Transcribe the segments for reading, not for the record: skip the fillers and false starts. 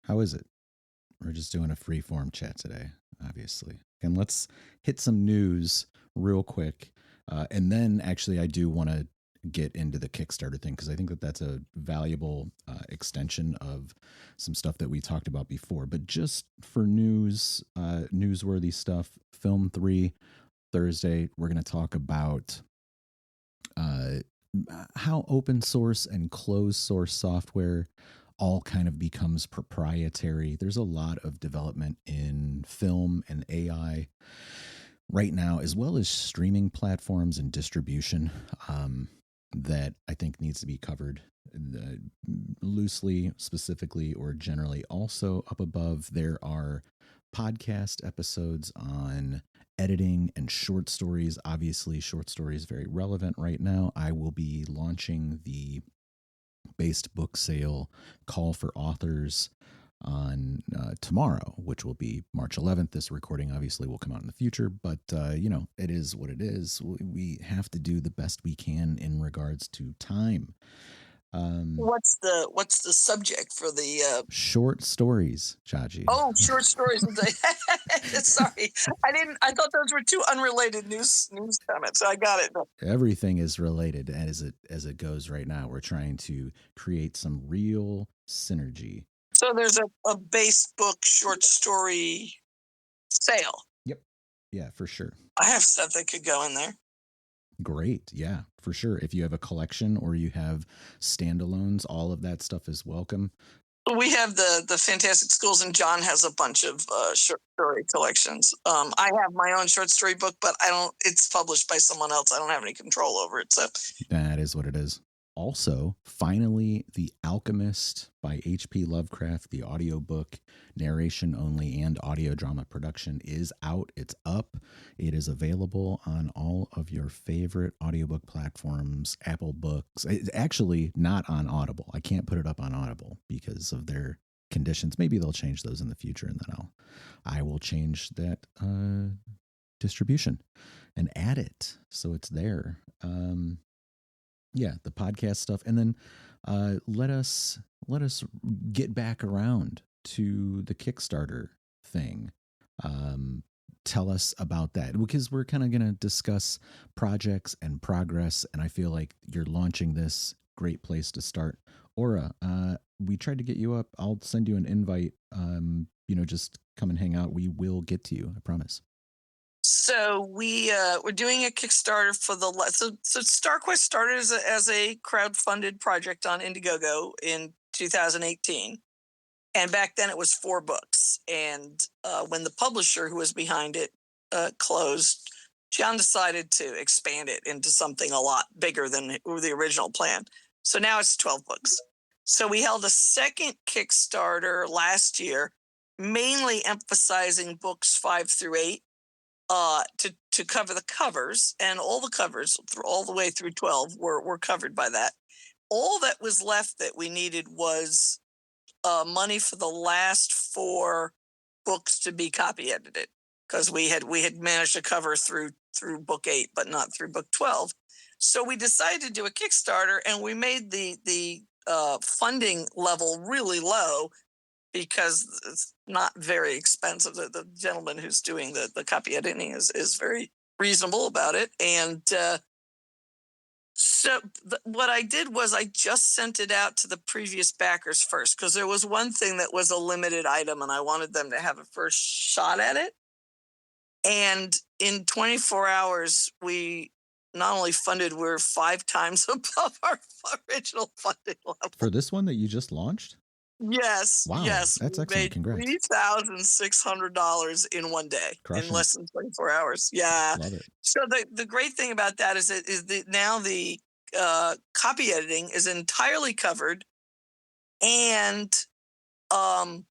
How is it? We're just doing a free form chat today, obviously. And let's hit some news real quick. And then actually, I do want to get into the Kickstarter thing because I think that that's a valuable extension of some stuff that we talked about before. But just for news, newsworthy stuff, Film 3, Thursday, we're going to talk about uh, how open source and closed source software all kind of becomes proprietary. There's a lot of development in film and AI right now, as well as streaming platforms and distribution that I think needs to be covered loosely, specifically, or generally. Also, up above, there are podcast episodes on editing and short stories. Obviously, short stories very relevant right now. I will be launching the based book sale call for authors on tomorrow, which will be March 11th. This recording obviously will come out in the future, but it is what it is. We have to do the best we can in regards to time. What's the subject for the short stories, Chachi? Oh, short stories. Sorry, I thought those were two unrelated news comments. I got it. Everything is related as it goes right now. We're trying to create some real synergy. So there's a base book short story sale. Yep. Yeah, for sure. I have stuff that could go in there. Great. Yeah, for sure. If you have a collection or you have standalones, all of that stuff is welcome. We have the Fantastic Schools, and John has a bunch of short story collections. I have my own short story book, but it's published by someone else. I don't have any control over it. So that is what it is. Also, finally, The Alchemist by H.P. Lovecraft, the audiobook, narration only, and audio drama production is out. It's up. It is available on all of your favorite audiobook platforms, Apple Books. It's actually not on Audible. I can't put it up on Audible because of their conditions. Maybe they'll change those in the future, and then I will change that distribution and add it so it's there. Yeah, the podcast stuff, and then let us get back around to the Kickstarter thing. Tell us about that, because we're kind of going to discuss projects and progress, and I feel like you're launching this. Great place to start. Aura, we tried to get you up. I'll send you an invite. Just come and hang out. We will get to you, I promise. So we're doing a Kickstarter for so StarQuest started as a crowdfunded project on Indiegogo in 2018, and back then it was 4 books. And when the publisher who was behind it closed, John decided to expand it into something a lot bigger than the original plan. So now it's 12 books. So we held a second Kickstarter last year, mainly emphasizing books 5 through 8. To cover the covers, and all the covers all the way through 12 were covered by that. All that was left that we needed was money for the last 4 books to be copy edited, because we had managed to cover through book 8, but not through book 12. So we decided to do a Kickstarter, and we made the funding level really low, because it's not very expensive. The gentleman who's doing the copy editing is very reasonable about it. And so what I did was I just sent it out to the previous backers first, because there was one thing that was a limited item, and I wanted them to have a first shot at it. And in 24 hours, we not only funded, we're 5 times above our original funding level. For this one that you just launched? Yes. Wow, yes. that's excellent. Congrats. $3,600 in one day, in less than 24 hours. Yeah. Love it. So the great thing about that is now the copy editing is entirely covered, and so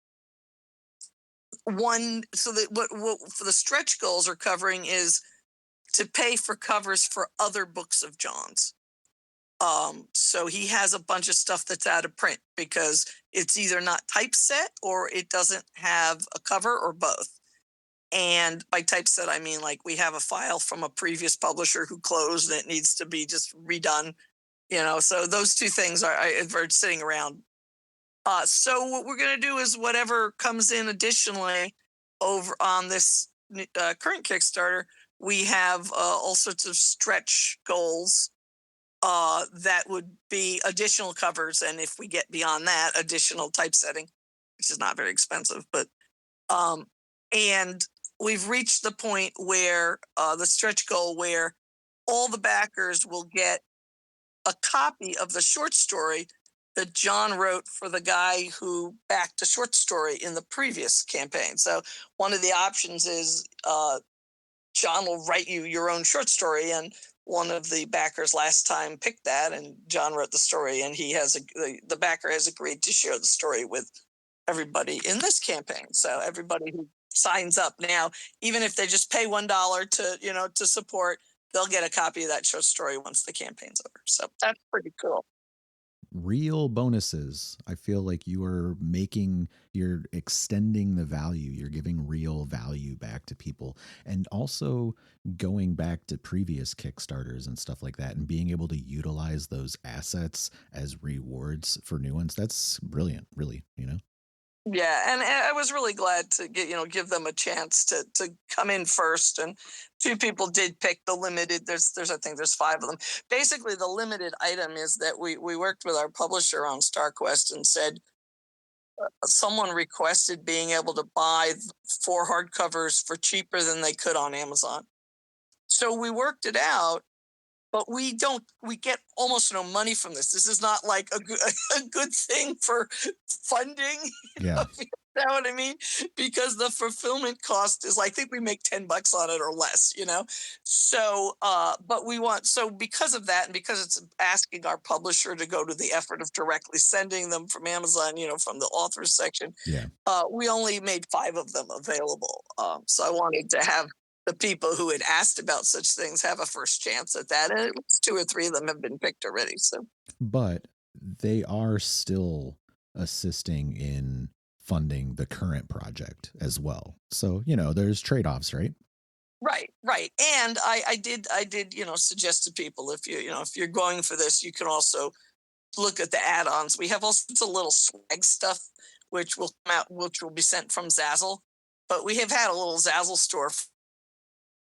that what for the stretch goals are covering is to pay for covers for other books of John's. So he has a bunch of stuff that's out of print because it's either not typeset or it doesn't have a cover, or both. And by typeset, I mean, like, we have a file from a previous publisher who closed and it needs to be just redone, so those 2 things are sitting around So what we're going to do is whatever comes in additionally over on this current Kickstarter, we have all sorts of stretch goals that would be additional covers, and if we get beyond that, additional typesetting, which is not very expensive. But um, and we've reached the point where the stretch goal where all the backers will get a copy of the short story that John wrote for the guy who backed a short story in the previous campaign. So one of the options is John will write you your own short story, and one of the backers last time picked that, and John wrote the story, and the backer has agreed to share the story with everybody in this campaign. So everybody who signs up now, even if they just pay $1 to support, they'll get a copy of that short story once the campaign's over. So that's pretty cool. Real bonuses. I feel like you're extending the value. You're giving real value back to people. And also going back to previous Kickstarters and stuff like that and being able to utilize those assets as rewards for new ones. That's brilliant, really, Yeah, and I was really glad to give them a chance to come in first, and two people did pick the limited. There's I think there's five of them. Basically, the limited item is that we worked with our publisher on StarQuest and said someone requested being able to buy 4 hardcovers for cheaper than they could on Amazon. So we worked it out, but we get almost no money from this. This is not like a good thing for funding. Yeah. You know what I mean? Because the fulfillment cost is, I think we make $10 on it or less. So, because of that, and because it's asking our publisher to go to the effort of directly sending them from Amazon, from the authors section, Yeah. we only made 5 of them available. So I wanted to have the people who had asked about such things have a first chance at that. And at least 2 or 3 of them have been picked already. So, but they are still assisting in funding the current project as well. So, there's trade-offs, right? Right. And I did, suggest to people, if if you're going for this, you can also look at the add-ons. We have all sorts of little swag stuff, which will come out, which will be sent from Zazzle. But we have had a little Zazzle store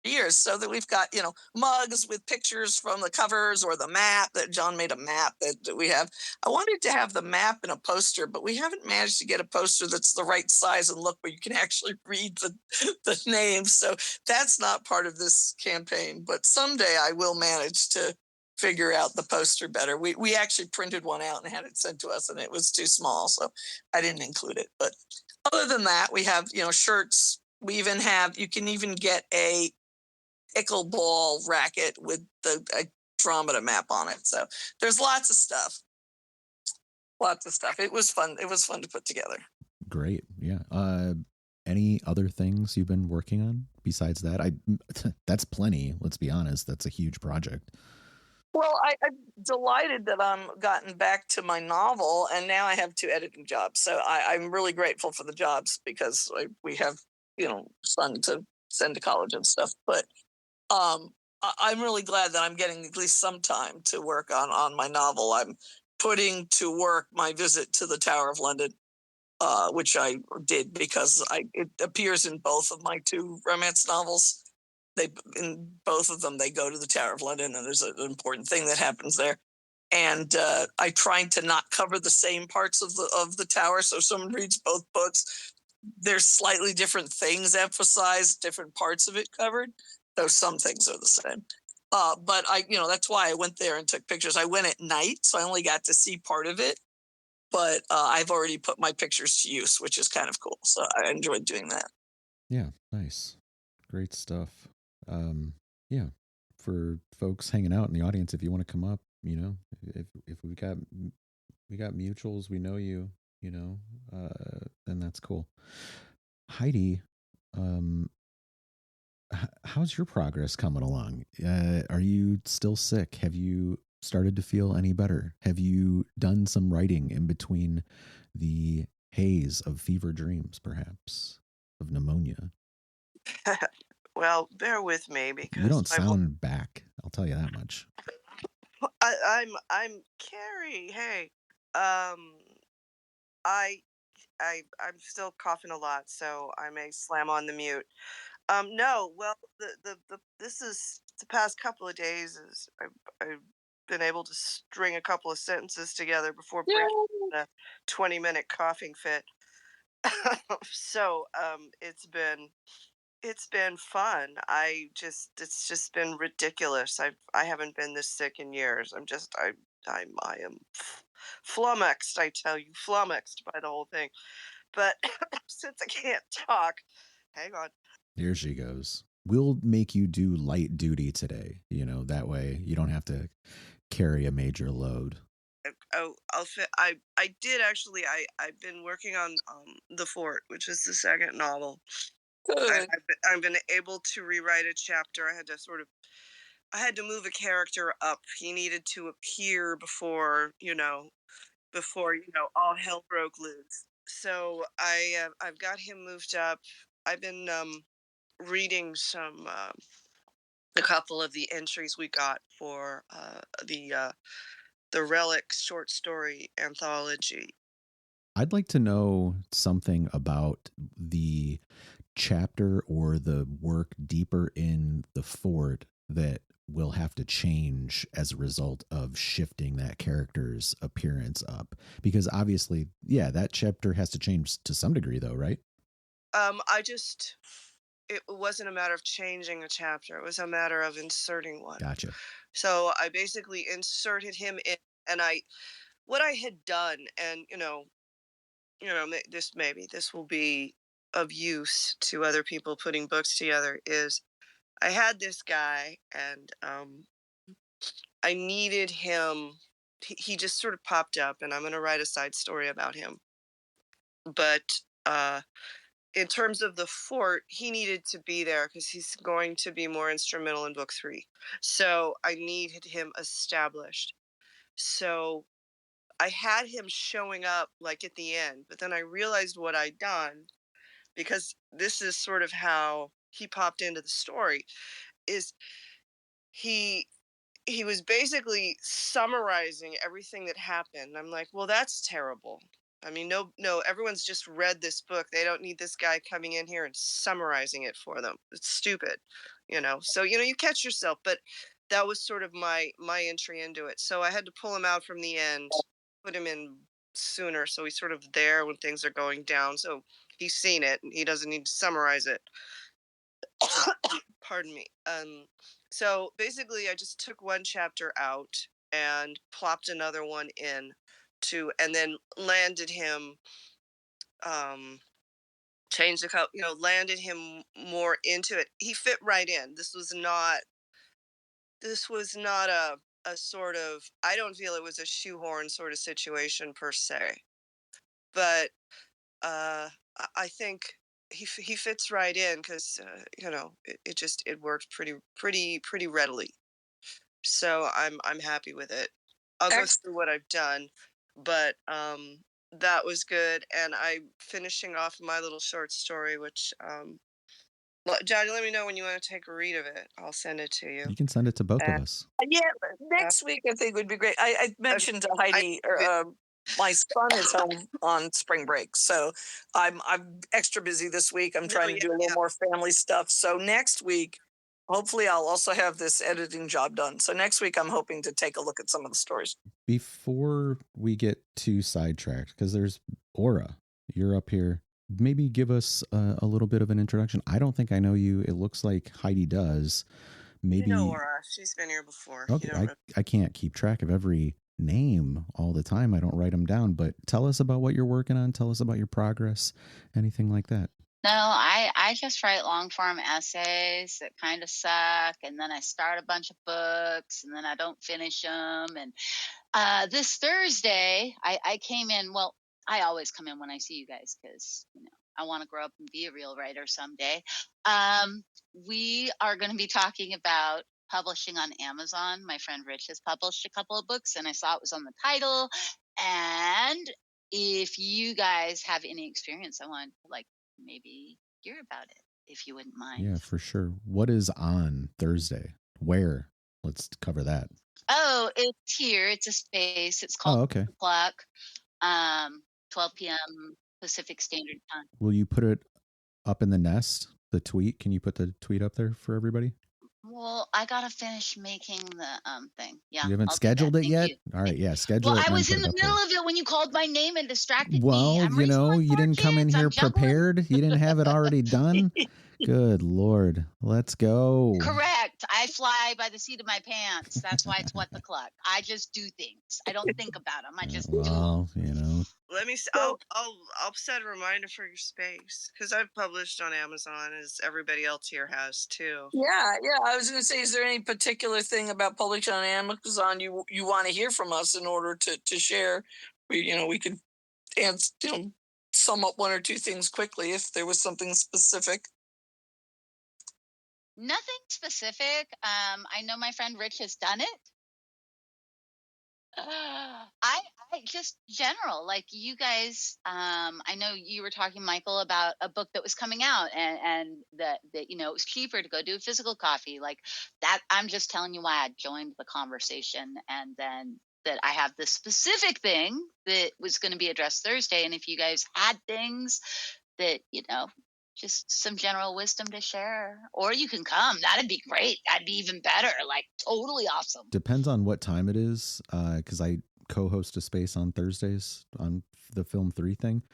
years, so that we've got mugs with pictures from the covers, or the map that John made, a map that we have. I wanted to have the map in a poster, but we haven't managed to get a poster that's the right size and look where you can actually read the names. So that's not part of this campaign, but someday I will manage to figure out the poster better. We actually printed one out and had it sent to us, and it was too small, so I didn't include it. But other than that, we have shirts. You can even get a pickleball racket with the Andromeda map on it. So there's lots of stuff. It was fun. It was fun to put together. Great. Yeah. Any other things you've been working on besides that? That's plenty. Let's be honest. That's a huge project. Well, I'm delighted that I'm gotten back to my novel, and now I have 2 editing jobs. So I'm really grateful for the jobs, because we have son to send to college and stuff. But I'm really glad that I'm getting at least some time to work on my novel. I'm putting to work my visit to the Tower of London, which I did because it appears in both of my 2 romance novels. In both of them, they go to the Tower of London, and there's an important thing that happens there. And I tried to not cover the same parts of the tower. So if someone reads both books, there's slightly different things emphasized, different parts of it covered, though some things are the same. But that's why I went there and took pictures. I went at night, so I only got to see part of it. But I've already put my pictures to use, which is kind of cool. So I enjoyed doing that. Yeah, nice. Great stuff. Yeah, for folks hanging out in the audience, if you want to come up, if we got mutuals, we know you, then that's cool. Heidi, how's your progress coming along? Are you still sick? Have you started to feel any better? Have you done some writing in between the haze of fever dreams, perhaps, of pneumonia? Well, bear with me You because don't sound back. I'll tell you that much. I'm Carrie. Hey, um, I'm still coughing a lot, so I may slam on the mute. No, well, this is the past couple of days is I've been able to string a couple of sentences together before breaking Yay! a 20-minute coughing fit. So it's been fun. It's just been ridiculous. I haven't been this sick in years. I am flummoxed. I tell you, flummoxed by the whole thing. But since I can't talk, hang on. Here she goes. We'll make you do light duty today. That way you don't have to carry a major load. Oh, I did actually. I've been working on The Fort, which is the second novel. Good. I've been able to rewrite a chapter. I had to move a character up. He needed to appear before all hell broke loose. So I've got him moved up. I've been reading a couple of the entries we got for the Relic short story anthology. I'd like to know something about the chapter or the work deeper in the fort that will have to change as a result of shifting that character's appearance up, because obviously, yeah, that chapter has to change to some degree though, right? It wasn't a matter of changing a chapter. It was a matter of inserting one. Gotcha. So I basically inserted him in, and what I had done, and this will be of use to other people putting books together, is I had this guy, and I needed him. He just sort of popped up, and I'm going to write a side story about him. But in terms of the fort, he needed to be there because he's going to be more instrumental in book 3. So I needed him established. So I had him showing up like at the end, but then I realized what I'd done, because this is sort of how he popped into the story, is he he was basically summarizing everything that happened. I'm like, well, that's terrible. I mean, no, everyone's just read this book. They don't need this guy coming in here and summarizing it for them. It's stupid. So you catch yourself, but that was sort of my entry into it. So I had to pull him out from the end, put him in sooner, so he's sort of there when things are going down. So he's seen it, and he doesn't need to summarize it. Pardon me. So basically, I just took one chapter out and plopped another one in, and then landed him, changed the color, landed him more into it. He fit right in. This was not a sort of. I don't feel it was a shoehorn sort of situation per se, but I think he fits right in because it worked pretty readily. So I'm happy with it. I'll go Ex- through what I've done, but that was good, and I'm finishing off my little short story, which Johnny, let me know when you want to take a read of it. I'll send it to you. You can send it to both of And, us. Yeah, uh, next week I think would be great. I mentioned to I Heidi, my son is home on spring break, so I'm extra busy this week. I'm no, trying to yeah, do a little yeah. more family stuff. So next week, hopefully, I'll also have this editing job done. So next week, I'm hoping to take a look at some of the stories. Before we get too sidetracked, because there's Aura, you're up here. Maybe give us a little bit of an introduction. I don't think I know you. It looks like Heidi does. Maybe. Aura. She's been here before. Okay, I can't keep track of every name all the time. I don't write them down, but tell us about what you're working on. Tell us about your progress, anything like that. No, I just write long form essays that kind of suck, and then I start a bunch of books, and then I don't finish them. And this Thursday, I came in. Well, I always come in when I see you guys because I want to grow up and be a real writer someday. We are going to be talking about publishing on Amazon. My friend Rich has published a couple of books, and I saw it was on the title. And if you guys have any experience, I want to maybe hear about it if you wouldn't mind. Yeah, for sure. What is on Thursday? Where? Let's cover that. Oh, it's here. It's a space. It's called okay. Pluck. 12 p.m. Pacific Standard Time. Will you put it up in the nest, the tweet? Can you put the tweet up there for everybody? Well, I gotta finish making the thing. Yeah, You haven't I'll do that. scheduled it Thank yet? you. All right, yeah, schedule Well, it I and then was put in it the up middle there. of it when you called my name and distracted me. Well, I'm raising my you 4 didn't come in kids. here I'm juggling. prepared. You didn't have it already done. Good Lord. Let's go. Correct. I fly by the seat of my pants. That's why it's what the cluck. I just do things. I don't think about them. I just do them. Well, you know. Let me. I'll set a reminder for your space because I've published on Amazon, as everybody else here has too. Yeah. I was going to say, is there any particular thing about publishing on Amazon you want to hear from us in order to share? We could sum up one or two things quickly if there was something specific. Nothing specific. I know my friend Rich has done it. I just general, like you guys. I know you were talking, Michael, about a book that was coming out, and that it was cheaper to go do a physical coffee like that. I'm just telling you why I joined the conversation, and then that I have this specific thing that was going to be addressed Thursday, and if you guys had things that just some general wisdom to share, or you can come. That'd be great. That'd be even better. Like totally awesome. Depends on what time it is, because I co-host a space on Thursdays on the Film 3 thing.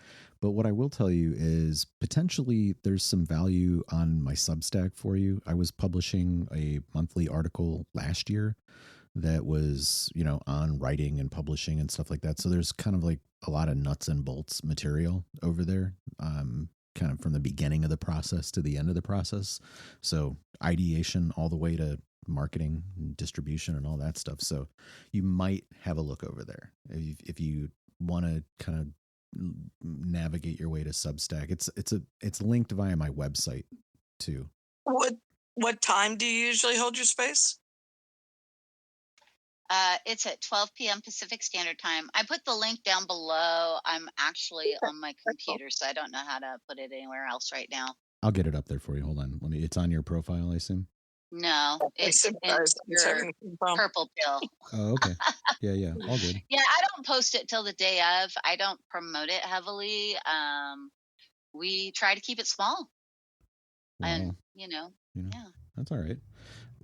But what I will tell you is potentially there's some value on my Substack for you. I was publishing a monthly article last year that was, on writing and publishing and stuff like that. So there's kind of like a lot of nuts and bolts material over there. Kind of from the beginning of the process to the end of the process. So ideation all the way to marketing and distribution and all that stuff. So you might have a look over there if you want to kind of navigate your way to Substack. It's linked via my website too. What time do you usually hold your space? It's at 12 p.m. Pacific Standard Time. I put the link down below. I'm actually on my computer, so I don't know how to put it anywhere else right now. I'll get it up there for you. Hold on. It's on your profile, I assume. No, it's in your purple pill. Oh, okay. Yeah. All good. Yeah, I don't post it till the day of. I don't promote it heavily. We try to keep it small. Wow. And, yeah. That's all right.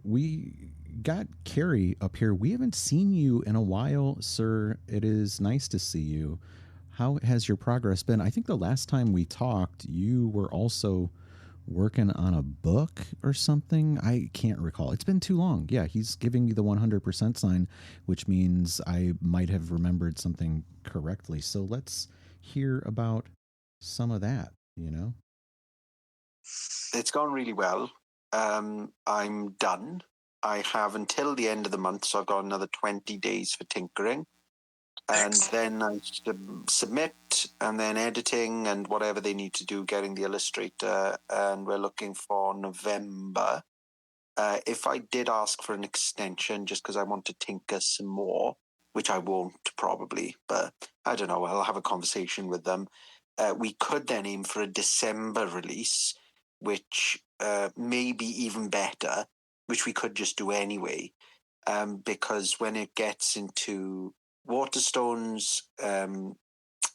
We got Carrie up here. We haven't seen you in a while, sir. It is nice to see you. How has your progress been? I think the last time we talked, you were also working on a book or something. I can't recall. It's been too long. Yeah, he's giving me the 100% sign, which means I might have remembered something correctly. So let's hear about some of that, It's gone really well. I'm done. I have until the end of the month, so I've got another 20 days for tinkering. And then I submit, and then editing and whatever they need to do, getting the illustrator, and we're looking for November. If I did ask for an extension just because I want to tinker some more, which I won't probably, but I don't know, I'll have a conversation with them. We could then aim for a December release, which may be even better, which we could just do anyway, because when it gets into Waterstones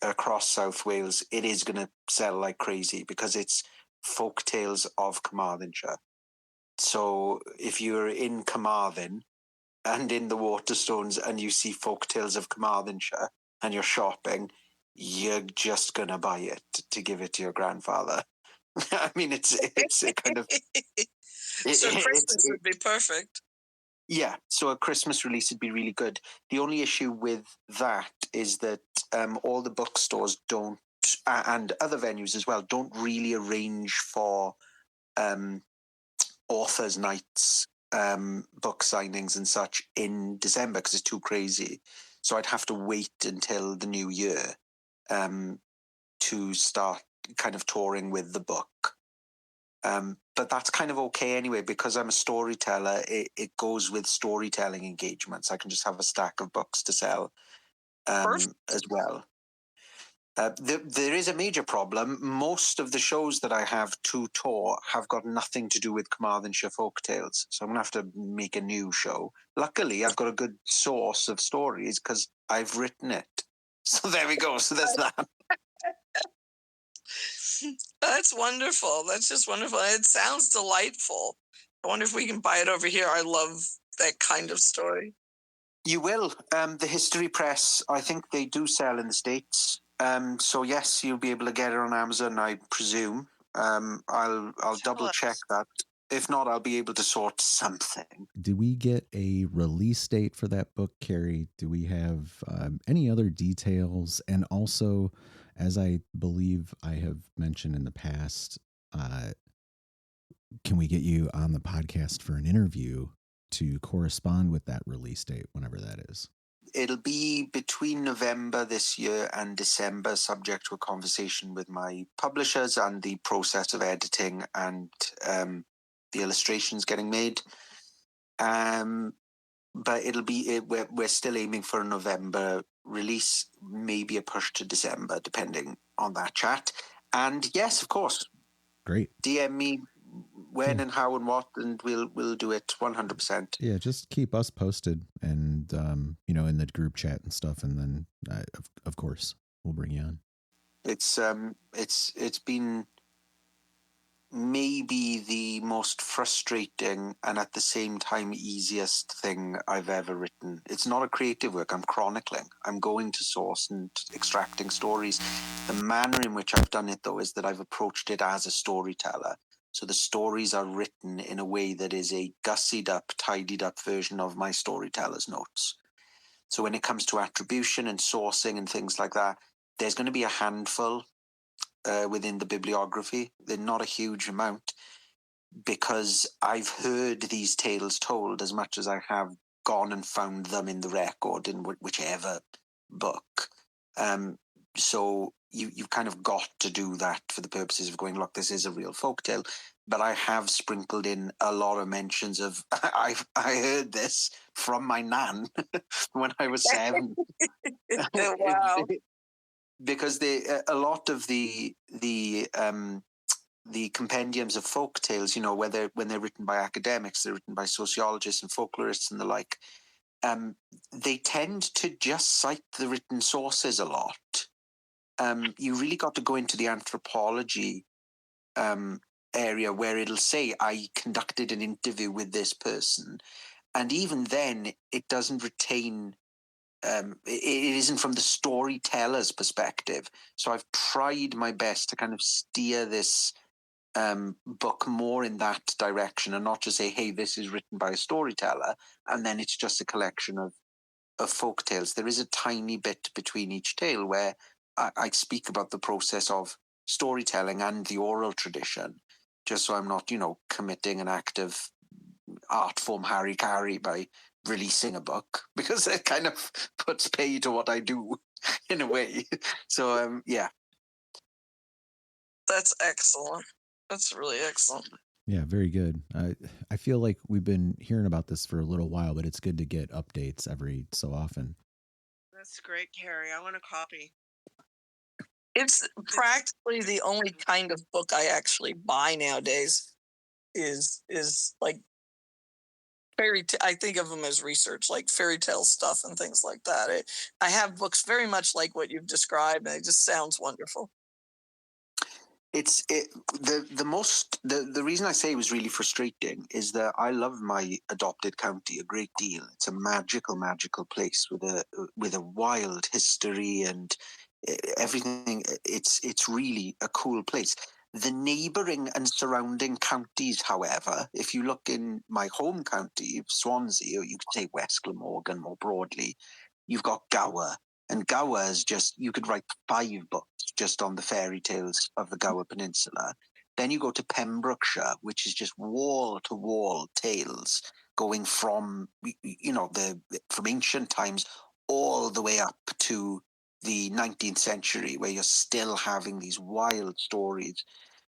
across South Wales, it is going to sell like crazy because it's folk tales of Carmarthenshire. So if you're in Carmarthen and in the Waterstones and you see folk tales of Carmarthenshire and you're shopping, you're just going to buy it to give it to your grandfather. I mean, it's a kind of... So Christmas would be perfect. Yeah, so a Christmas release would be really good. The only issue with that is that all the bookstores don't, and other venues as well, don't really arrange for authors' nights, book signings and such in December because it's too crazy. So I'd have to wait until the new year to start kind of touring with the book. But that's kind of okay anyway, because I'm a storyteller. It goes with storytelling engagements. I can just have a stack of books to sell as well. There is a major problem. Most of the shows that I have to tour have got nothing to do with Carmarthenshire folktales. So I'm going to have to make a new show. Luckily, I've got a good source of stories because I've written it. So there we go. So there's that. That's wonderful. That's just wonderful. It sounds delightful. I wonder if we can buy it over here. I love that kind of story. You will. The History Press, I think they do sell in the States. So yes, you'll be able to get it on Amazon, I presume. I'll double check that. If not, I'll be able to sort something. Do we get a release date for that book, Carrie? Do we have any other details? And also, as I believe I have mentioned in the past, can we get you on the podcast for an interview to correspond with that release date, whenever that is? It'll be between November this year and December, subject to a conversation with my publishers and the process of editing and the illustrations getting made. But we're still aiming for a November release, maybe a push to December, depending on that chat. And yes, of course. Great. DM me when and how and what, and we'll do it 100%. Yeah, just keep us posted, and in the group chat and stuff, and then of course we'll bring you on. It's been maybe the most frustrating and at the same time easiest thing I've ever written. It's not a creative work. I'm chronicling. I'm going to source and extracting stories. The manner in which I've done it, though, is that I've approached it as a storyteller. So the stories are written in a way that is a gussied up, tidied up version of my storyteller's notes. So when it comes to attribution and sourcing and things like that, there's going to be a handful within the bibliography. They're not a huge amount, because I've heard these tales told as much as I have gone and found them in the record in whichever book. So you've kind of got to do that for the purposes of going, look, this is a real folktale. But I have sprinkled in a lot of mentions of I heard this from my nan when I was 7. Wow. Because a lot of the compendiums of folk tales, when they're written by academics, they're written by sociologists and folklorists and the like, they tend to just cite the written sources a lot. You really got to go into the anthropology area where it'll say, I conducted an interview with this person. And even then, it doesn't retain... it isn't from the storyteller's perspective. So I've tried my best to kind of steer this book more in that direction, and not just say, hey, this is written by a storyteller, and then it's just a collection of folk tales. There is a tiny bit between each tale where I speak about the process of storytelling and the oral tradition, just so I'm not, committing an act of art form Harry by releasing a book, because it kind of puts pay to what I do in a way. So yeah, that's excellent. That's really excellent. Yeah, very good. I feel like we've been hearing about this for a little while, but it's good to get updates every so often. That's great, Carrie. I want a copy. It's practically the only kind of book I actually buy nowadays is like I think of them as research, like fairy tale stuff and things like that. I have books very much like what you've described, and it just sounds wonderful. The reason I say it was really frustrating is that I love my adopted county a great deal. It's a magical place with a wild history and everything. It's really a cool place. The neighbouring and surrounding counties, however, if you look in my home county, Swansea, or you could say West Glamorgan more broadly, you've got Gower. And Gower is just, you could write 5 books just on the fairy tales of the Gower Peninsula. Then you go to Pembrokeshire, which is just wall-to-wall tales going from, from ancient times all the way up to the 19th century, where you're still having these wild stories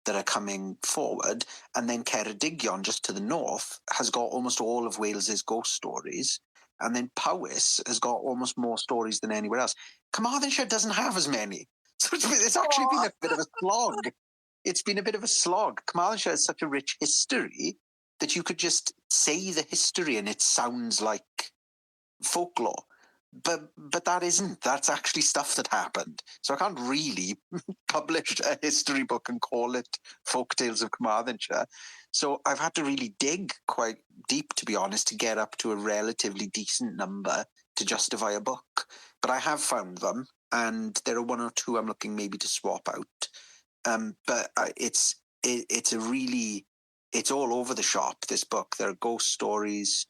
that are coming forward. And then Ceredigion, just to the north, has got almost all of Wales's ghost stories. And then Powys has got almost more stories than anywhere else. Carmarthenshire doesn't have as many. So it's actually been a bit of a slog. It's been a bit of a slog. Carmarthenshire has such a rich history that you could just say the history and it sounds like folklore. but that's actually stuff that happened. So I can't really publish a history book and call it Folk Tales of Carmarthenshire. So I've had to really dig quite deep, to be honest, to get up to a relatively decent number to justify a book. But I have found them, and there are one or two I'm looking maybe to swap out. But it's all over the shop, this book. There are ghost stories.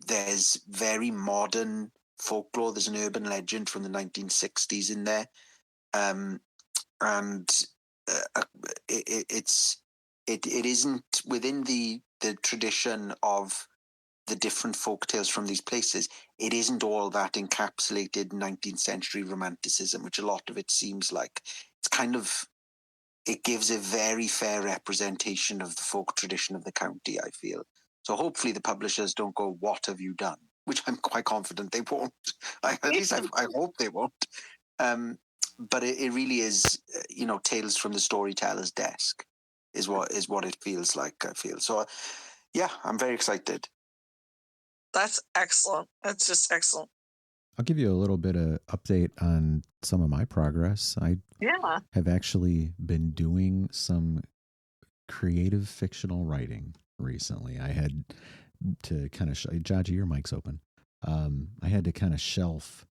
There's very modern folklore. There's an urban legend from the 1960s in there. And it isn't within the tradition of the different folk tales from these places. It isn't all that encapsulated 19th century romanticism, which a lot of it seems like. It's kind of, it gives a very fair representation of the folk tradition of the county, I feel. So hopefully the publishers don't go, "What have you done?" Which I'm quite confident they won't. At least I hope they won't. But it really is, tales from the storyteller's desk is what it feels like, I feel. So, yeah, I'm very excited. That's excellent. That's just excellent. I'll give you a little bit of update on some of my progress. I have actually been doing some creative fictional writing recently. I had to kind of Jaji, your mic's open. I had to kind of shelf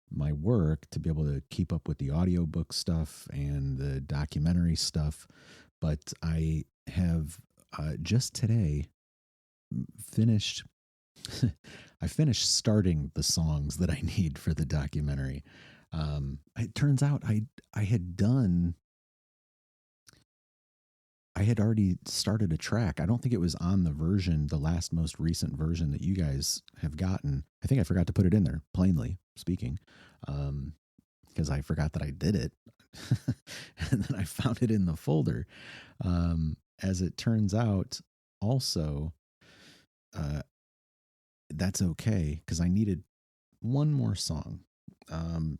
my work to be able to keep up with the audiobook stuff and the documentary stuff. But I have just today finished. I finished starting the songs that I need for the documentary. It turns out I had already started a track. I don't think it was on the most recent version that you guys have gotten. I think I forgot to put it in there, plainly speaking, because I forgot that I did it. And then I found it in the folder. As it turns out, also, that's okay, because I needed one more song.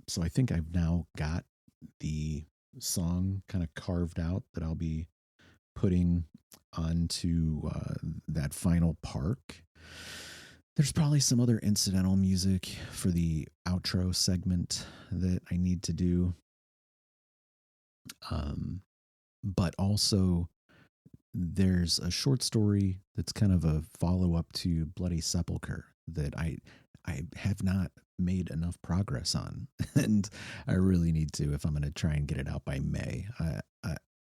So I think I've now got the song kind of carved out that I'll be putting onto that final park. There's probably some other incidental music for the outro segment that I need to do. But also there's a short story that's kind of a follow-up to Bloody Sepulchre that I have not made enough progress on, and I really need to if I'm going to try and get it out by May.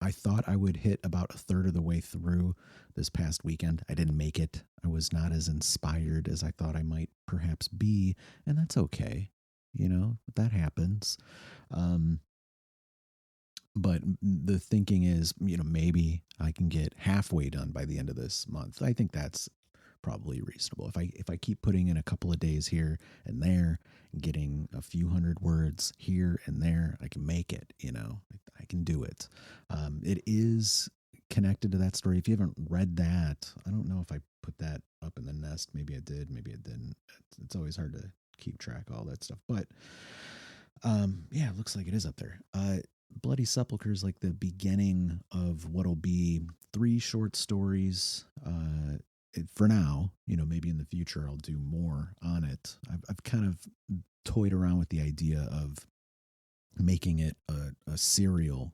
I thought I would hit about a third of the way through this past weekend. I didn't make it. I was not as inspired as I thought I might perhaps be, and that's okay. That happens. But the thinking is, maybe I can get halfway done by the end of this month. I think that's probably reasonable. If I keep putting in a couple of days here and there, getting a few hundred words here and there, I can make it. I can do it. It is connected to that story. If you haven't read that, I don't know if I put that up in the nest. Maybe I did. Maybe I didn't. It's always hard to keep track of all that stuff. But yeah, it looks like it is up there. Bloody Sepulchre is like the beginning of what'll be 3 short stories. For now, maybe in the future I'll do more on it. I've kind of toyed around with the idea of making it a serial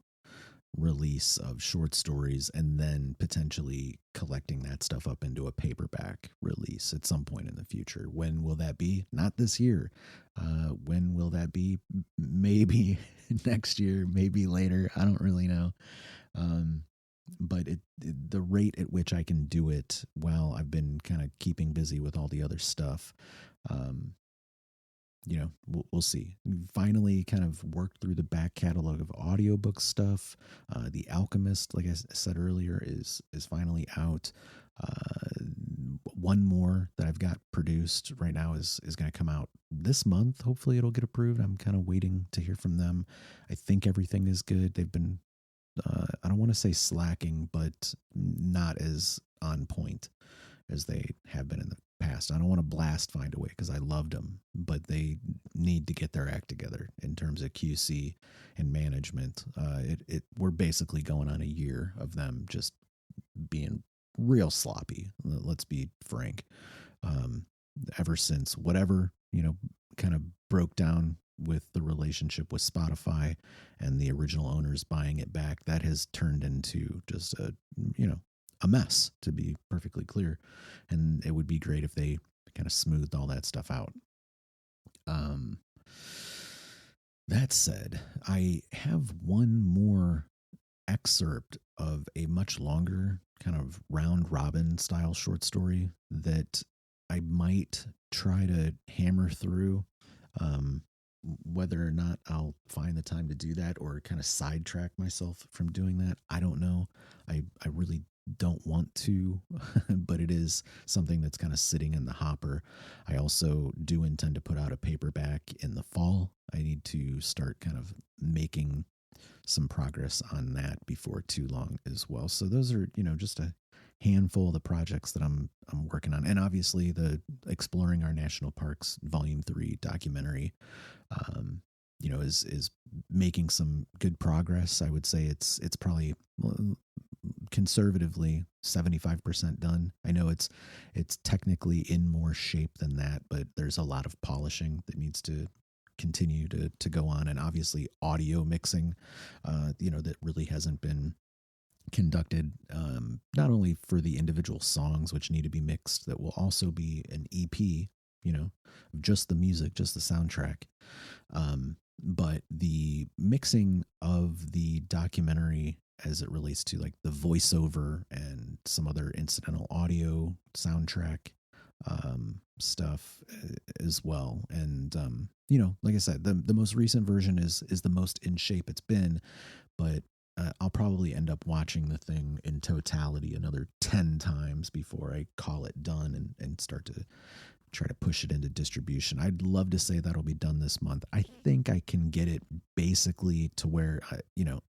release of short stories and then potentially collecting that stuff up into a paperback release at some point in the future. When will that be? Not this year. When will that be? Maybe next year, maybe later. I don't really know. But the rate at which I can do it while I've been kind of keeping busy with all the other stuff, we'll see. Finally kind of worked through the back catalog of audiobook stuff. The Alchemist, like I said earlier, is finally out. One more that I've got produced right now is going to come out this month. Hopefully it'll get approved. I'm kind of waiting to hear from them. I think everything is good. They've been, I don't want to say slacking, but not as on point as they have been in the past. I don't want to blast Find a Way because I loved them, but they need to get their act together in terms of QC and management. We're basically going on a year of them just being real sloppy. Let's be frank. ever since whatever, kind of broke down with the relationship with Spotify and the original owners buying it back, that has turned into just a mess, to be perfectly clear. And it would be great if they kind of smoothed all that stuff out. That said, I have one more excerpt of a much longer kind of round robin style short story that I might try to hammer through. Whether or not I'll find the time to do that or kind of sidetrack myself from doing that, I don't know. I really don't want to, but it is something that's kind of sitting in the hopper. I also do intend to put out a paperback in the fall. I need to start kind of making some progress on that before too long as well. So those are, just a handful of the projects that I'm working on. And obviously the Exploring Our National Parks Volume 3 documentary, is making some good progress. I would say it's probably conservatively 75% done. I know it's technically in more shape than that, but there's a lot of polishing that needs to continue to go on, and obviously audio mixing, that really hasn't been conducted, not only for the individual songs which need to be mixed, that will also be an EP, of just the music, just the soundtrack, but the mixing of the documentary as it relates to like the voiceover and some other incidental audio soundtrack stuff as well. And like I said, the most recent version is the most in shape it's been, but I'll probably end up watching the thing in totality another 10 times before I call it done and start to try to push it into distribution. I'd love to say that'll be done this month. I think I can get it basically to where,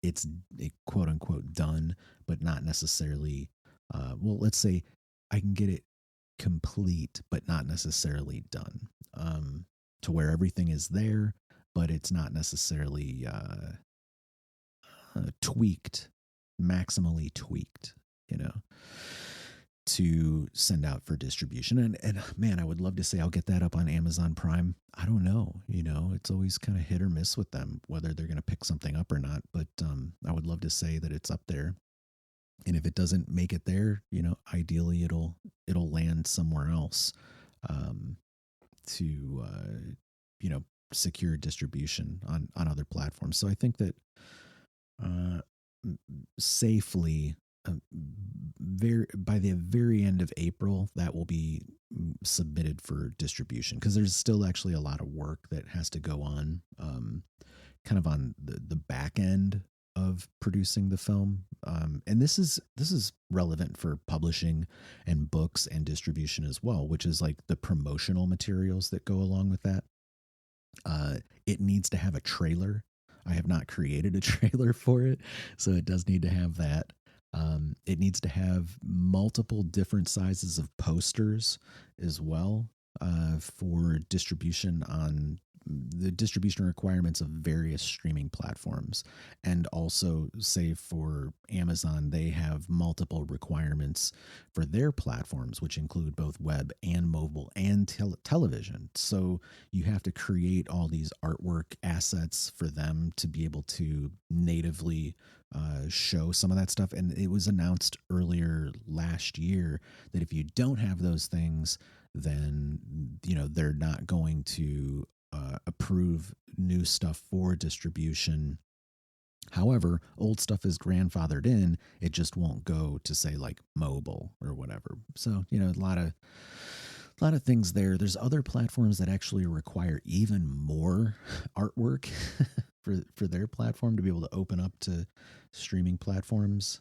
it's a quote unquote done, but not necessarily, let's say I can get it complete, but not necessarily done, to where everything is there, but it's not necessarily tweaked, maximally tweaked, to send out for distribution. And man, I would love to say I'll get that up on Amazon Prime. I don't know, it's always kind of hit or miss with them, whether they're going to pick something up or not. But I would love to say that it's up there. And if it doesn't make it there, ideally it'll land somewhere else, to secure distribution on other platforms. So I think that safely, by the very end of April, that will be submitted for distribution, because there's still actually a lot of work that has to go on, kind of on the back end of producing the film. And this is relevant for publishing and books and distribution as well, which is like the promotional materials that go along with that. It needs to have a trailer. I have not created a trailer for it, so it does need to have that. It needs to have multiple different sizes of posters as well, for distribution on the distribution requirements of various streaming platforms. And also, say for Amazon, they have multiple requirements for their platforms, which include both web and mobile and television. So you have to create all these artwork assets for them to be able to natively show some of that stuff. And it was announced earlier last year that if you don't have those things, then they're not going to approve new stuff for distribution. However, old stuff is grandfathered in. It just won't go to, say, like mobile or whatever. So a lot of things there. There's other platforms that actually require even more artwork for their platform to be able to open up to streaming platforms.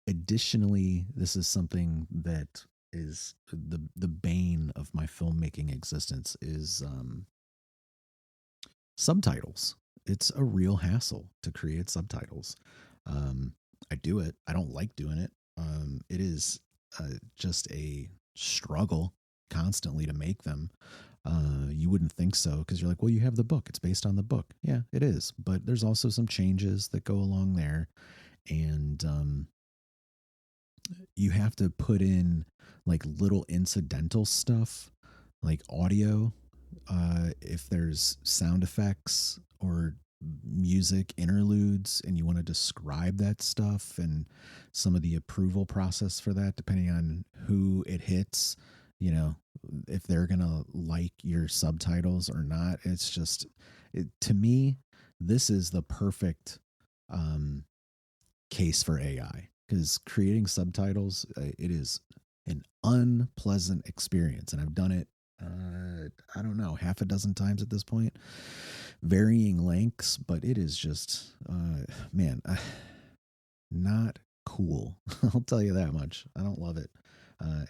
Additionally, this is something that is the bane of my filmmaking existence, is subtitles. It's a real hassle to create subtitles. I do it. I don't like doing it. It is just a struggle constantly to make them. You wouldn't think so, because you're like, well, you have the book. It's based on the book. Yeah, it is. But there's also some changes that go along there. And you have to put in like little incidental stuff, like audio, if there's sound effects or music interludes, and you want to describe that stuff and some of the approval process for that, depending on who it hits, you know, if they're gonna like your subtitles or not. It's just, to me, this is the perfect case for AI, because creating subtitles, it is an unpleasant experience, and I've done it, I don't know, half a dozen times at this point, varying lengths, but it is just, man, not cool. I'll tell you that much. I don't love it,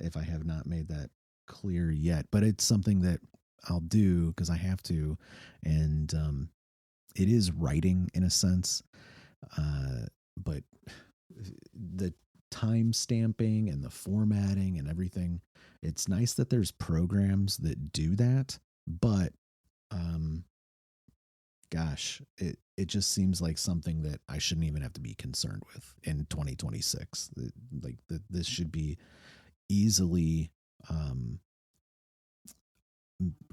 if I have not made that clear yet, but it's something that I'll do because I have to, and it is writing in a sense, but the time stamping and the formatting and everything, it's nice that there's programs that do that, but gosh, it just seems like something that I shouldn't even have to be concerned with in 2026. Like this should be easily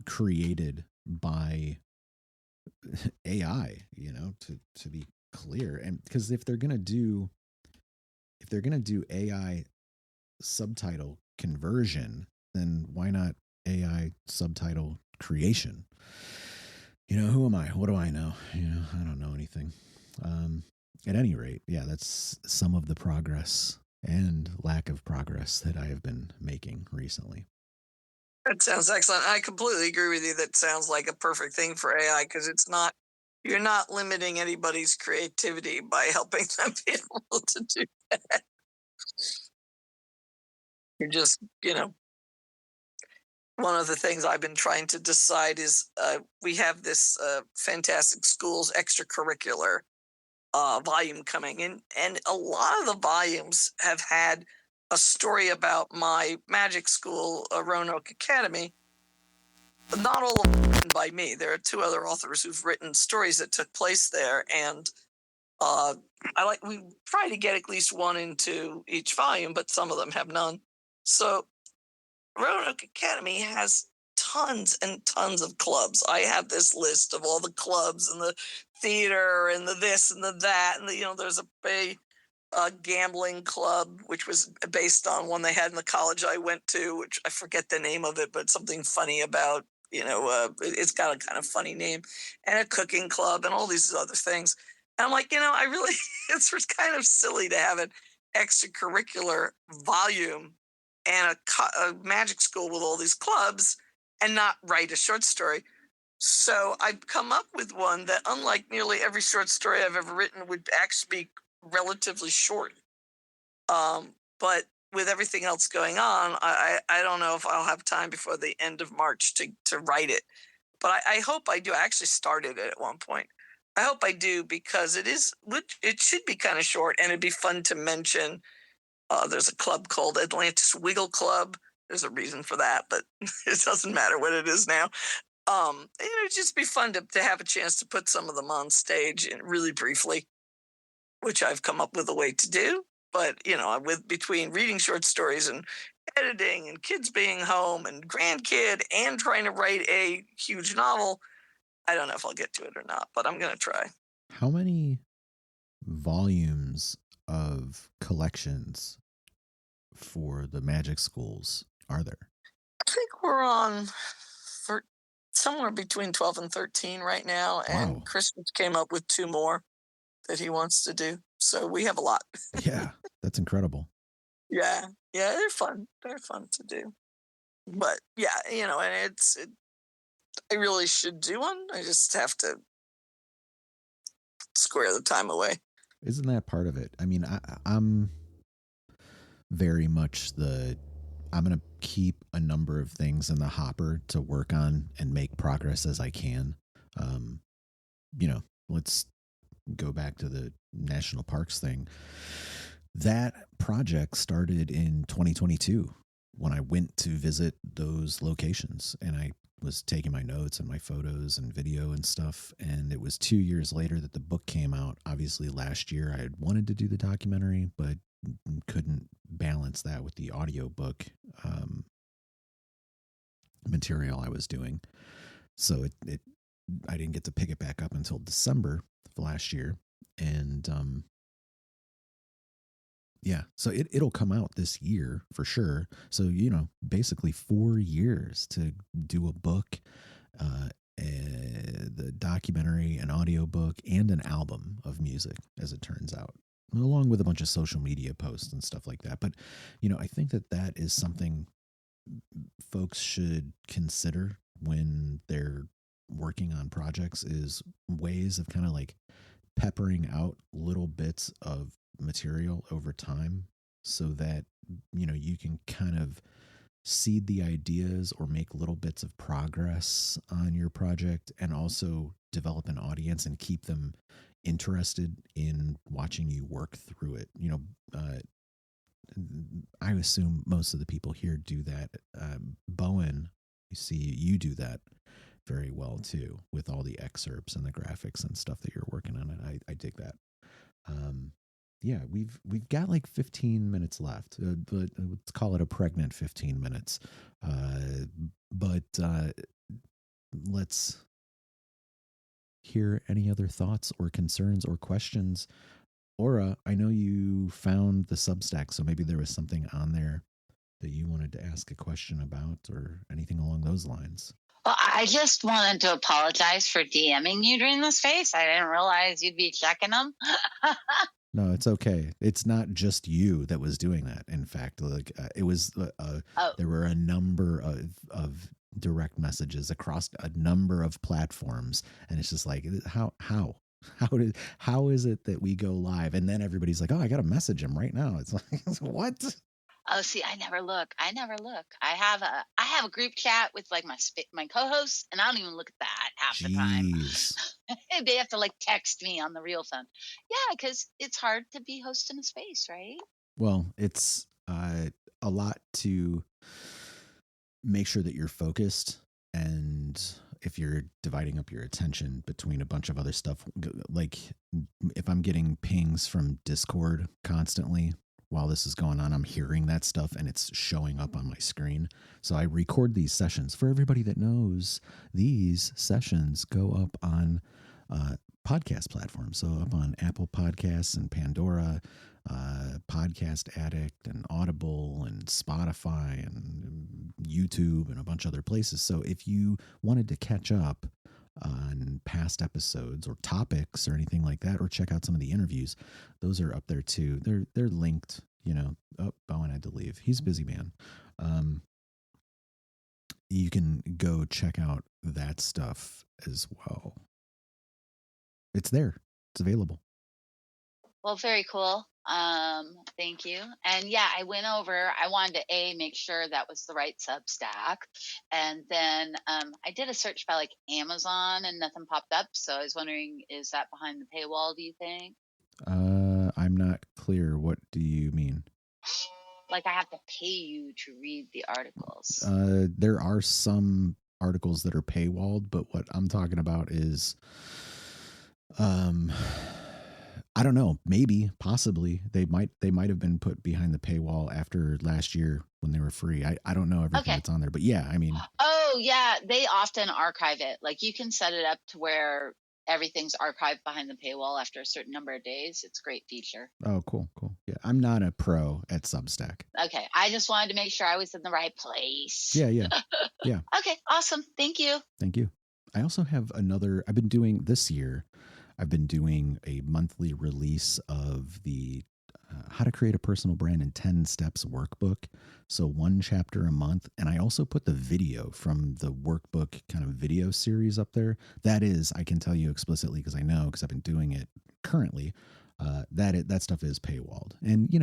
created by AI, you know, to be clear. And because if they're gonna do AI subtitle conversion, then why not AI subtitle creation? You know, who am I? What do I know? You know, I don't know anything. At any rate, yeah, that's some of the progress and lack of progress that I have been making recently. That sounds excellent. I completely agree with you. That sounds like a perfect thing for AI, because you're not limiting anybody's creativity by helping them be able to do that. You're just, one of the things I've been trying to decide is we have this fantastic schools extracurricular volume coming in, and a lot of the volumes have had a story about my magic school, Roanoke Academy. Not all of them written by me. There are two other authors who've written stories that took place there, and we try to get at least one into each volume, but some of them have none. So Roanoke Academy has tons and tons of clubs. I have this list of all the clubs and the theater and the this and the that, and there's a gambling club, which was based on one they had in the college I went to, which I forget the name of it, but something funny about, it's got a kind of funny name, and a cooking club and all these other things. And I'm like, I really, it's kind of silly to have an extracurricular volume and a magic school with all these clubs and not write a short story. So I've come up with one that, unlike nearly every short story I've ever written, would actually be relatively short. But with everything else going on, I don't know if I'll have time before the end of March to write it. But I hope I do. I actually started it at one point. I hope I do, because it should be kind of short, and it'd be fun to mention. There's a club called Atlantis Wiggle Club. There's a reason for that, but it doesn't matter what it is now. It'd just be fun to have a chance to put some of them on stage, and really briefly, which I've come up with a way to do. But, between reading short stories and editing and kids being home and grandkid and trying to write a huge novel, I don't know if I'll get to it or not, but I'm going to try. How many volumes of collections for the magic schools are there? I think we're on somewhere between 12 and 13 right now. And Wow. Christmas came up with 2 more that he wants to do. So we have a lot. Yeah, that's incredible. Yeah, they're fun. They're fun to do. But yeah, and I really should do one. I just have to square the time away. Isn't that part of it? I mean, I'm very much I'm going to keep a number of things in the hopper to work on and make progress as I can. Let's go back to the national parks thing. That project started in 2022 when I went to visit those locations, and I was taking my notes and my photos and video and stuff. And it was 2 years later that the book came out. Obviously last year I had wanted to do the documentary, but couldn't balance that with the audiobook material I was doing. So I didn't get to pick it back up until December of last year. And yeah, so it'll come out this year for sure. So, basically 4 years to do a book, the documentary, an audiobook, and an album of music, as it turns out, along with a bunch of social media posts and stuff like that. But, I think that is something folks should consider when they're working on projects, is ways of kind of like peppering out little bits of material over time so that, you can kind of seed the ideas or make little bits of progress on your project, and also develop an audience and keep them interested in watching you work through it. I assume most of the people here do that. Bowen, you see, you do that very well too, with all the excerpts and the graphics and stuff that you're working on. And I dig that. Yeah, we've got like 15 minutes left, but let's call it a pregnant 15 minutes. But let's hear any other thoughts or concerns or questions. Aura, I know you found the Substack, so maybe there was something on there that you wanted to ask a question about or anything along those lines. Well, I just wanted to apologize for DMing you during this phase. I didn't realize you'd be checking them. No, it's okay. It's not just you that was doing that. In fact, like it was, there were a number of direct messages across a number of platforms, and it's just like, how is it that we go live and then everybody's like, oh, I got to message him right now? It's like, what? Oh, see, I never look. I have a group chat with like my co-hosts, and I don't even look at that half the time. They have to like text me on the real phone. Yeah, because it's hard to be hosting a space, right? Well, it's a lot to make sure that you're focused, and if you're dividing up your attention between a bunch of other stuff, like if I'm getting pings from Discord constantly while this is going on, I'm hearing that stuff and it's showing up on my screen. So I record these sessions. For everybody that knows, these sessions go up on podcast platforms. So up on Apple Podcasts and Pandora, Podcast Addict and Audible and Spotify and YouTube and a bunch of other places. So if you wanted to catch up on past episodes or topics or anything like that, or check out some of the interviews, those are up there too. They're linked, Bowen had to leave. He's a busy man. You can go check out that stuff as well. It's there. It's available. Well, very cool. Thank you. And yeah, I went over, I wanted to make sure that was the right Substack. And then I did a search by like Amazon and nothing popped up. So I was wondering, is that behind the paywall, do you think? I'm not clear. What do you mean? Like I have to pay you to read the articles. There are some articles that are paywalled, but what I'm talking about is, I don't know. Maybe, possibly, they might have been put behind the paywall after last year when they were free. I don't know everything that's on there, but yeah, I mean. Oh yeah, they often archive it. Like you can set it up to where everything's archived behind the paywall after a certain number of days. It's a great feature. Oh, cool. Yeah, I'm not a pro at Substack. Okay, I just wanted to make sure I was in the right place. Yeah. Okay, awesome. Thank you. I also have I've been doing a monthly release of the How to Create a Personal Brand in 10 Steps workbook. So 1 chapter a month. And I also put the video from the workbook kind of video series up there. That is, I can tell you explicitly because I know, because I've been doing it currently, that stuff is paywalled. And,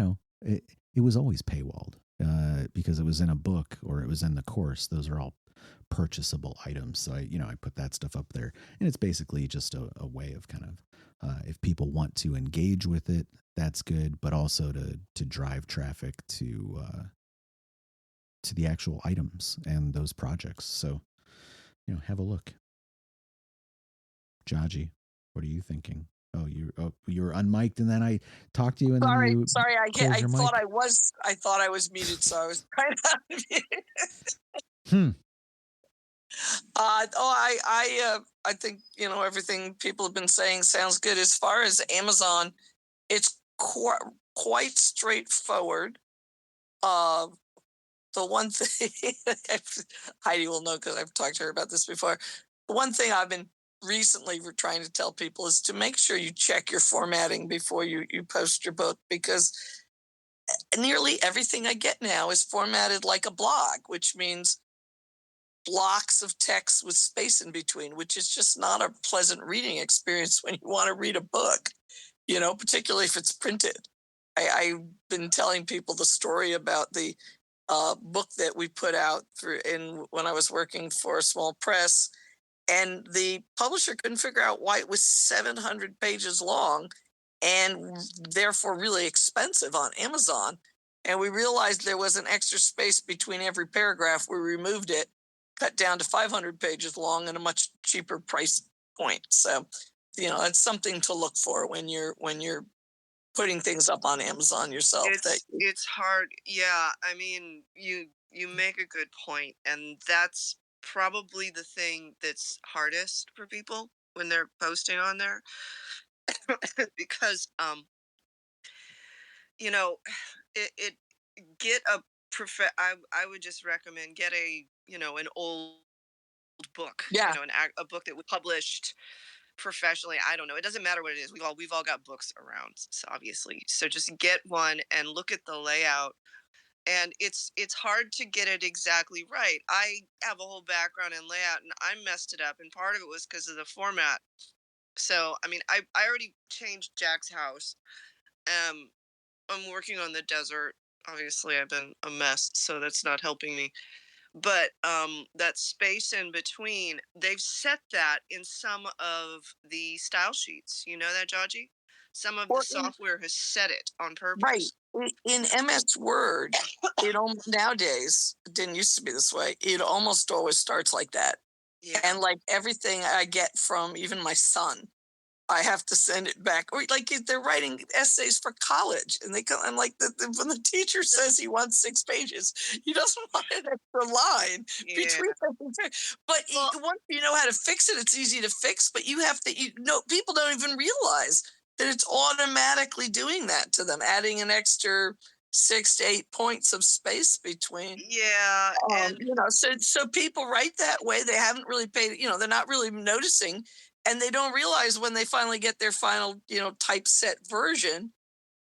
it was always paywalled because it was in a book or it was in the course. Those are all purchasable items. So I put that stuff up there, and it's basically just a way of kind of, if people want to engage with it, that's good, but also to drive traffic to the actual items and those projects. So, have a look. Jaji, what are you thinking? Oh, you're unmiked, and then I talked to you, and then you Sorry. I closed your thought mic. I thought I was muted, so I was trying to Hmm. I think everything people have been saying sounds good. As far as Amazon, it's quite straightforward. The one thing Heidi will know because I've talked to her about this before. The one thing I've been recently trying to tell people is to make sure you check your formatting before you post your book, because nearly everything I get now is formatted like a blog, which means blocks of text with space in between, which is just not a pleasant reading experience when you want to read a book, particularly if it's printed. I've been telling people the story about the book that we put out when I was working for a small press, and the publisher couldn't figure out why it was 700 pages long and therefore really expensive on Amazon. And we realized there was an extra space between every paragraph. We removed it, cut down to 500 pages long, and a much cheaper price point. So, it's something to look for when you're putting things up on Amazon yourself. It's hard. Yeah, I mean, you make a good point, and that's probably the thing that's hardest for people when they're posting on there, because it get a I would just recommend get an old book, Yeah. a book that was published professionally. I don't know, it doesn't matter what it is. We've all got books around, so obviously, so just get one and look at the layout. And it's hard to get it exactly right. I have a whole background in layout, and I messed it up, and part of it was because of the format. So I mean, I already changed Jack's house. I'm working on the desert. Obviously, I've been a mess, so that's not helping me. But that space in between, they've set that in some of the style sheets. You know that, Jaji? Some of the software has set it on purpose. Right. In MS Word, nowadays, it didn't used to be this way. It almost always starts like that. Yeah. And like everything I get from even my son, I have to send it back. Or like they're writing essays for college, and I'm like, when the teacher says he wants 6 pages, he doesn't want an extra line between them. But once you know how to fix it, it's easy to fix. But you have to, people don't even realize that it's automatically doing that to them, adding an extra 6 to 8 points of space between. Yeah. And so people write that way. They haven't really paid, they're not really noticing. And they don't realize when they finally get their final, typeset version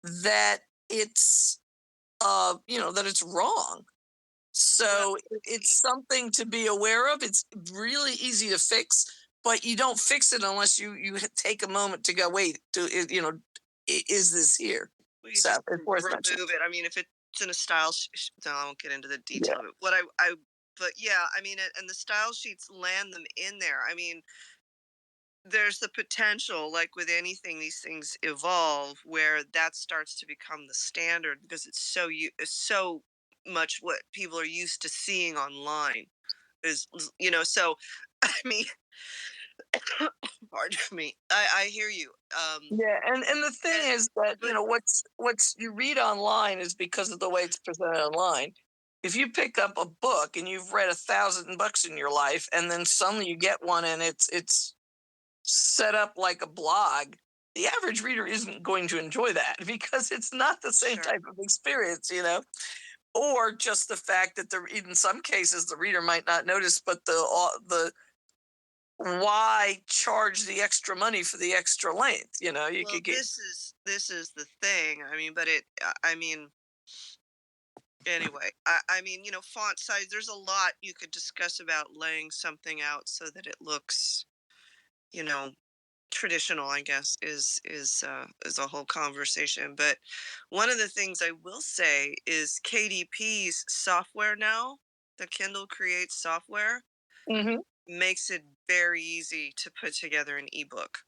that it's, that it's wrong. So it's something to be aware of. It's really easy to fix, but you don't fix it unless you take a moment to go, wait, is this here? you So just it's worth remove mentioning. it. I mean, if it's in a style, no, I won't get into the detail of it. But yeah, I mean, and the style sheets land them in there. I mean, there's the potential, like with anything, these things evolve, where that starts to become the standard because it's so much what people are used to seeing online. So I mean, pardon me, I hear you. Yeah, and the thing is that what's you read online is because of the way it's presented online. If you pick up a book and you've read 1,000 books in your life, and then suddenly you get one and it's set up like a blog, the average reader isn't going to enjoy that because it's not the same type of experience, or just the fact that in some cases the reader might not notice, but the why charge the extra money for the extra length? Could get. This is the thing. I mean, anyway, I mean, font size. There's a lot you could discuss about laying something out so that it looks, traditional. I guess is a whole conversation. But one of the things I will say is KDP's software now, the Kindle Create software, makes it very easy to put together an ebook.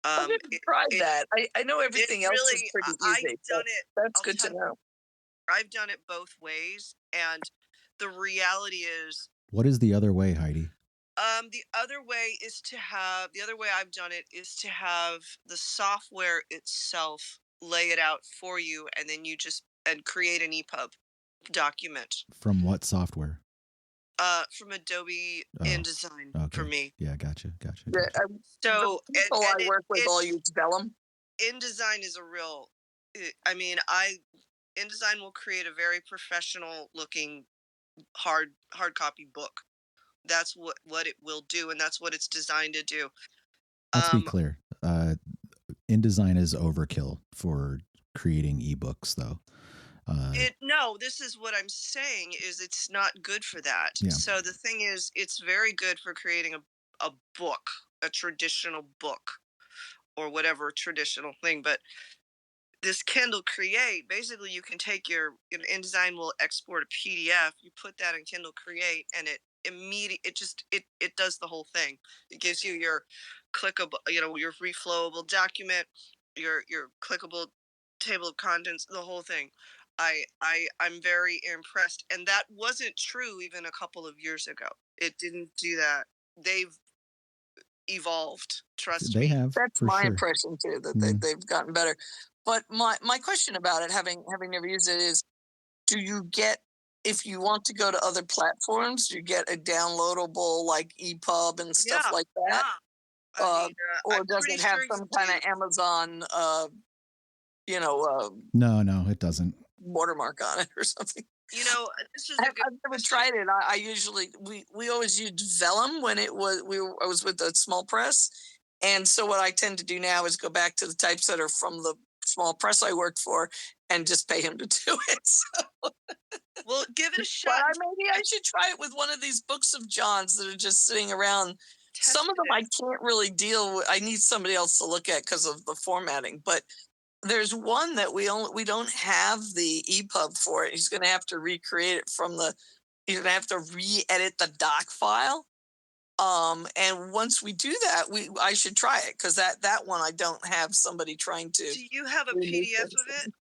I didn't try that. I know everything else is pretty easy. I've done it. That's good to know. I've done it both ways, and the reality is, what is the other way, Heidi? The other way I've done it is to have the software itself lay it out for you, and then you just create an EPUB document. From what software? From Adobe Oh, InDesign for Okay. me. Yeah, gotcha. Yeah, So the people I work with all use Vellum. InDesign is a real. InDesign will create a very professional looking hard copy book. That's what it will do, and that's what it's designed to do. Let's be clear. InDesign is overkill for creating ebooks, though. This is what I'm saying is it's not good for that. Yeah. So the thing is, it's very good for creating a book, a traditional book, or whatever traditional thing. But this Kindle Create, basically, you can take InDesign will export a PDF. You put that in Kindle Create, and it does the whole thing. It gives you your clickable, your reflowable document, your clickable table of contents, the whole thing. I'm very impressed, and that wasn't true even a couple of years ago. It didn't do that. They've evolved. Trust me. They have. That's for my sure. impression too. That they've gotten better. But my question about it, having never used it, is: do you get, if you want to go to other platforms, do you get a downloadable like EPUB and stuff like that? Or does it have some kind of Amazon, No, it doesn't. watermark on it or something? This is I've never tried it. I usually we always used Vellum when I was with the small press, and so what I tend to do now is go back to the typesetter from the small press I worked for and just pay him to do it. So. Well, give it a shot. But maybe I should try it with one of these books of John's that are just sitting around. Some of them I can't really deal with. I need somebody else to look at because of the formatting. But there's one that we don't have the EPUB for it. He's going to have to recreate it he's going to have to re-edit the doc file. And once we do that, I should try it, because that one I don't have somebody trying to. Do you have a PDF of it?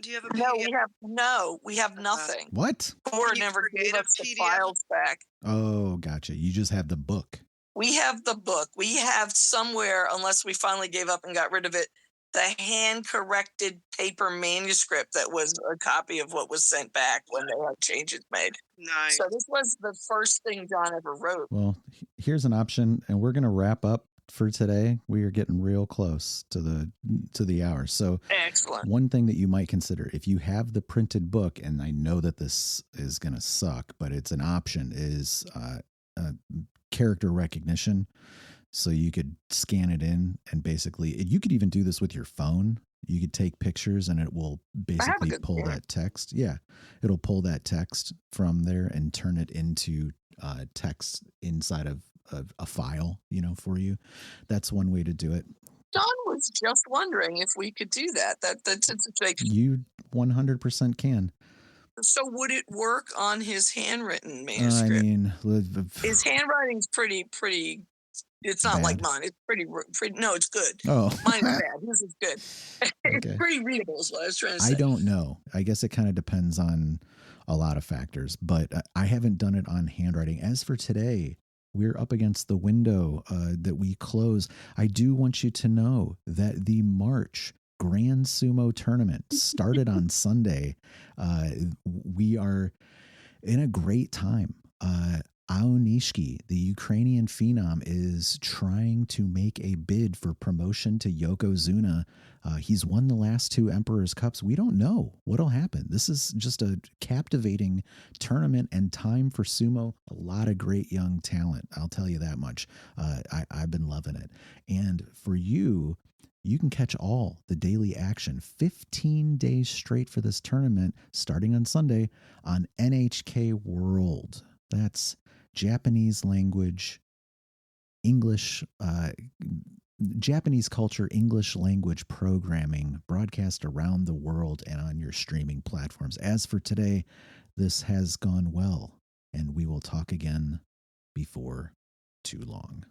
Do you have a PDF? We have nothing. What? Or never gave us the files back. Oh, gotcha. You just have the book. We have the book. We have somewhere, unless we finally gave up and got rid of it, the hand-corrected paper manuscript that was a copy of what was sent back when there were changes made. Nice. So this was the first thing John ever wrote. Well, here's an option, and we're going to wrap up for today. We are getting real close to the hour. So excellent. One thing that you might consider, if you have the printed book, and I know that this is going to suck, but it's an option, is character recognition. So you could scan it in, and basically you could even do this with your phone. You could take pictures and it will basically pull that text. Yeah. It'll pull that text from there and turn it into text inside of a file, for you. That's one way to do it. John was just wondering if we could do that. That's like, you 100% can. So would it work on his handwritten manuscript? I mean, his handwriting's pretty. It's not bad. like mine. It's pretty. No, it's good. Oh, mine's bad. His is good. It's pretty readable, is what I was trying to say. I don't know. I guess it kind of depends on a lot of factors, but I haven't done it on handwriting. As for today, we're up against the window that we close. I do want you to know that the March Grand Sumo Tournament started on Sunday. We are in a great time. Aonishki, the Ukrainian phenom, is trying to make a bid for promotion to Yokozuna. He's won the last 2 Emperor's Cups. We don't know what'll happen. This is just a captivating tournament and time for sumo. A lot of great young talent. I'll tell you that much. I've been loving it. And for you, you can catch all the daily action 15 days straight for this tournament starting on Sunday on NHK World. That's Japanese language, English, Japanese culture, English language programming broadcast around the world and on your streaming platforms. As for today, this has gone well, and we will talk again before too long.